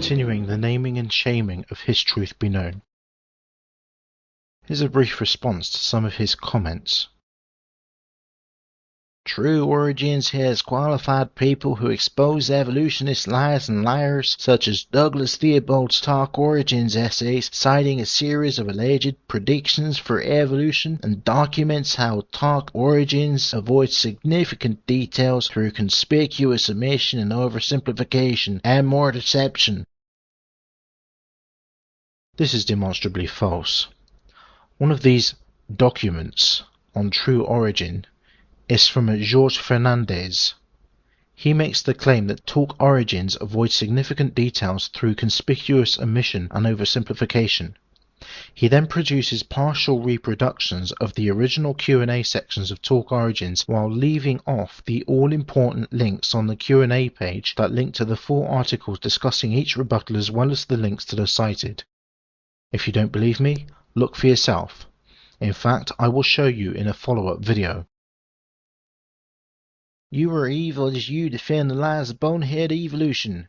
continuing the naming and shaming of His Truth Be Known. Here's a brief response to some of his comments. True Origins has qualified people who expose evolutionist lies and liars, such as Douglas Theobald's Talk Origins essays, citing a series of alleged predictions for evolution, and documents how Talk Origins avoids significant details through conspicuous omission and oversimplification and more deception. This is demonstrably false. One of these documents on True Origin is from Jorge Fernandez. He makes the claim that Talk Origins avoids significant details through conspicuous omission and oversimplification. He then produces partial reproductions of the original Q&A sections of Talk Origins while leaving off the all-important links on the Q&A page that link to the full articles discussing each rebuttal as well as the links to the cited. If you don't believe me, look for yourself. In fact, I will show you in a follow-up video. You are evil as you defend the lies of bonehead evolution.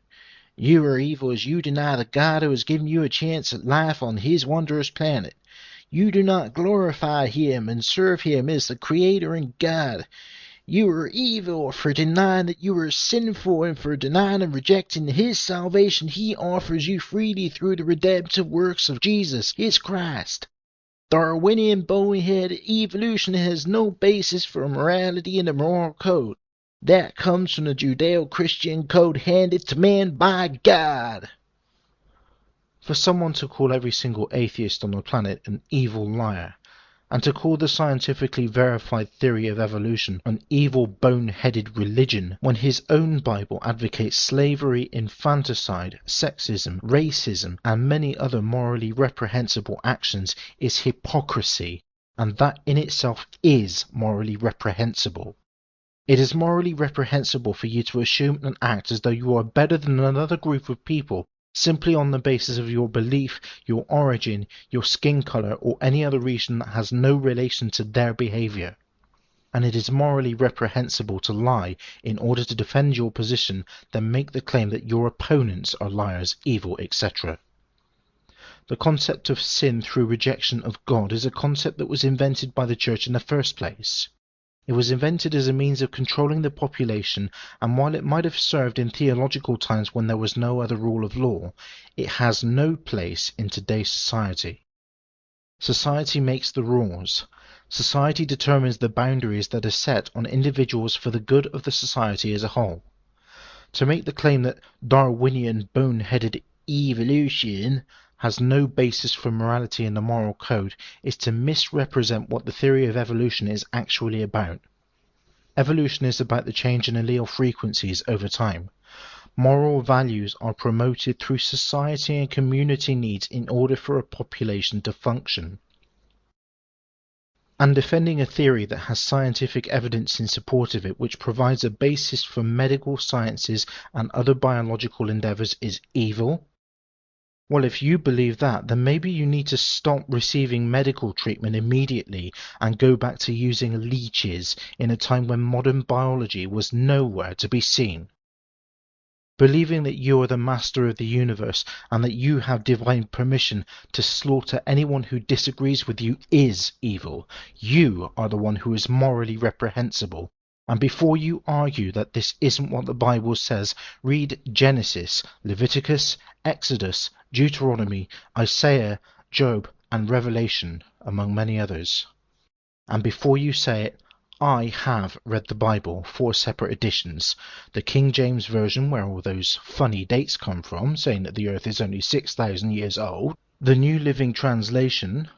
You are evil as you deny the God who has given you a chance at life on His wondrous planet. You do not glorify Him and serve Him as the Creator and God. You are evil for denying that you are sinful and for denying and rejecting His salvation He offers you freely through the redemptive works of Jesus, His Christ. Darwinian bonehead evolution has no basis for morality in the moral code. That comes from the Judeo-Christian code handed to man by God. For someone to call every single atheist on the planet an evil liar, and to call the scientifically verified theory of evolution an evil bone-headed religion, when his own Bible advocates slavery, infanticide, sexism, racism, and many other morally reprehensible actions, is hypocrisy, and that in itself is morally reprehensible. It is morally reprehensible for you to assume and act as though you are better than another group of people simply on the basis of your belief, your origin, your skin color, or any other reason that has no relation to their behavior. And it is morally reprehensible to lie in order to defend your position, then make the claim that your opponents are liars, evil, etc. The concept of sin through rejection of God is a concept that was invented by the Church in the first place. It was invented as a means of controlling the population, and while it might have served in theological times when there was no other rule of law, it has no place in today's society. Society makes the rules. Society determines the boundaries that are set on individuals for the good of the society as a whole. To make the claim that Darwinian bone-headed evolution has no basis for morality in the moral code is to misrepresent what the theory of evolution is actually about. Evolution is about the change in allele frequencies over time. Moral values are promoted through society and community needs in order for a population to function. And defending a theory that has scientific evidence in support of it which provides a basis for medical sciences and other biological endeavors is evil? Well, if you believe that, then maybe you need to stop receiving medical treatment immediately and go back to using leeches in a time when modern biology was nowhere to be seen. Believing that you are the master of the universe and that you have divine permission to slaughter anyone who disagrees with you is evil. You are the one who is morally reprehensible. And before you argue that this isn't what the Bible says, read Genesis, Leviticus, Exodus, Deuteronomy, Isaiah, Job, and Revelation, among many others. And before you say it, I have read the Bible, 4 separate editions. The King James Version, where all those funny dates come from, saying that the earth is only 6,000 years old. The New Living Translation,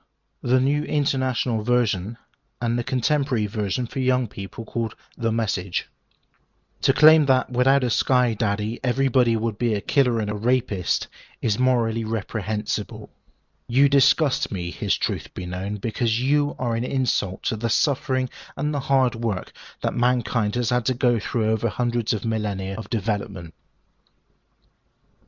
the New International Version, and the contemporary version for young people called The Message. To claim that without a sky daddy everybody would be a killer and a rapist is morally reprehensible. You disgust me, His Truth Be Known, because you are an insult to the suffering and the hard work that mankind has had to go through over hundreds of millennia of development.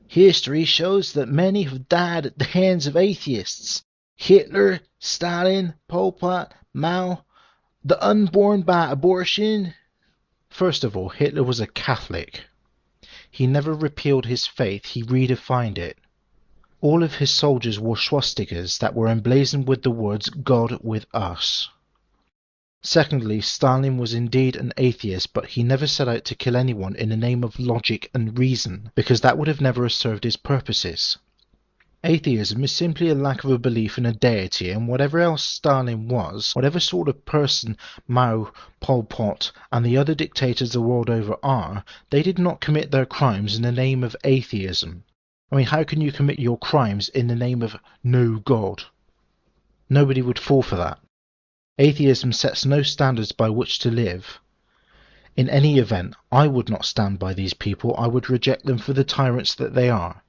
History shows that many have died at the hands of atheists. Hitler, Stalin, Pol Pot, Mao, the unborn by abortion. First of all, Hitler was a Catholic. He never repealed his faith, he redefined it. All of his soldiers wore swastikas that were emblazoned with the words "God with us." Secondly, Stalin was indeed an atheist, but he never set out to kill anyone in the name of logic and reason, because that would have never served his purposes. Atheism is simply a lack of a belief in a deity, and whatever else Stalin was, whatever sort of person Mao, Pol Pot, and the other dictators the world over are, they did not commit their crimes in the name of atheism. I mean, how can you commit your crimes in the name of no God? Nobody would fall for that. Atheism sets no standards by which to live. In any event, I would not stand by these people. I would reject them for the tyrants that they are.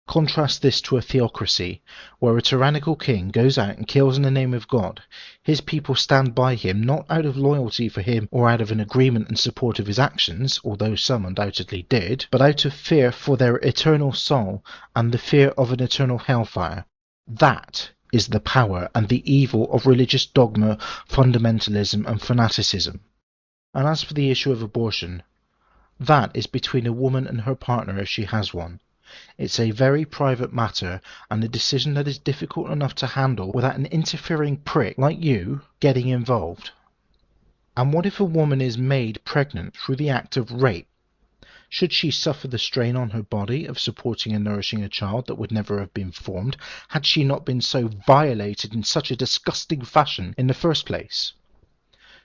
Contrast this to a theocracy, where a tyrannical king goes out and kills in the name of God. His people stand by him, not out of loyalty for him or out of an agreement and support of his actions, although some undoubtedly did, but out of fear for their eternal soul and the fear of an eternal hellfire. That is the power and the evil of religious dogma, fundamentalism and fanaticism. And as for the issue of abortion, that is between a woman and her partner if she has one. It's a very private matter and a decision that is difficult enough to handle without an interfering prick like you getting involved. And what if a woman is made pregnant through the act of rape? Should she suffer the strain on her body of supporting and nourishing a child that would never have been formed had she not been so violated in such a disgusting fashion in the first place?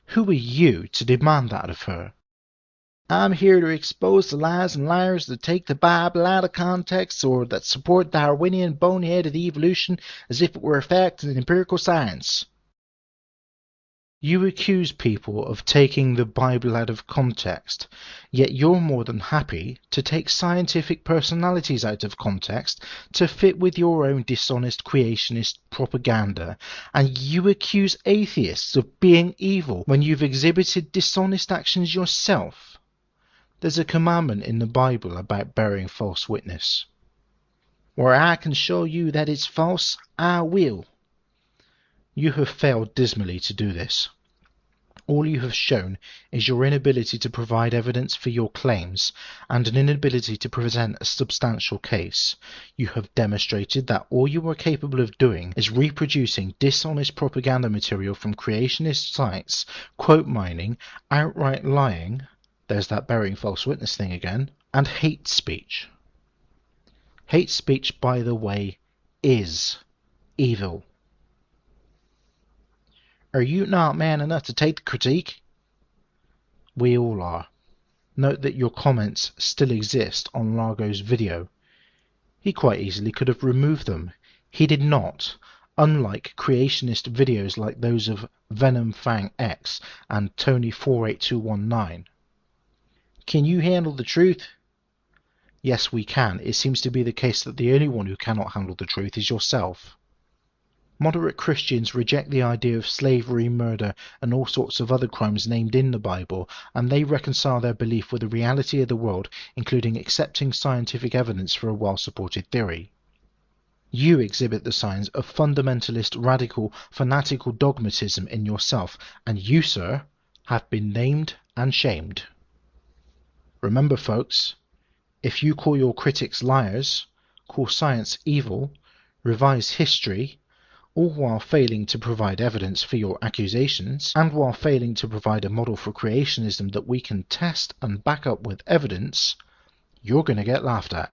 Who are you to demand that of her? I'm here to expose the lies and liars that take the Bible out of context or that support Darwinian boneheaded evolution as if it were a fact and empirical science. You accuse people of taking the Bible out of context, yet you're more than happy to take scientific personalities out of context to fit with your own dishonest creationist propaganda, and you accuse atheists of being evil when you've exhibited dishonest actions yourself. There's a commandment in the Bible about bearing false witness. Where I can show you that it's false, I will. You have failed dismally to do this. All you have shown is your inability to provide evidence for your claims and an inability to present a substantial case. You have demonstrated that all you are capable of doing is reproducing dishonest propaganda material from creationist sites, quote mining, outright lying, there's that bearing false witness thing again, and hate speech. Hate speech, by the way, is evil. Are you not man enough to take the critique? We all are. Note that your comments still exist on Largo's video. He quite easily could have removed them. He did not, unlike creationist videos like those of Venom Fang X and Tony48219. Can you handle the truth? Yes, we can. It seems to be the case that the only one who cannot handle the truth is yourself. Moderate Christians reject the idea of slavery, murder, and all sorts of other crimes named in the Bible, and they reconcile their belief with the reality of the world, including accepting scientific evidence for a well-supported theory. You exhibit the signs of fundamentalist, radical, fanatical dogmatism in yourself, and you, sir, have been named and shamed. Remember, folks, if you call your critics liars, call science evil, revise history, all while failing to provide evidence for your accusations, and while failing to provide a model for creationism that we can test and back up with evidence, you're going to get laughed at.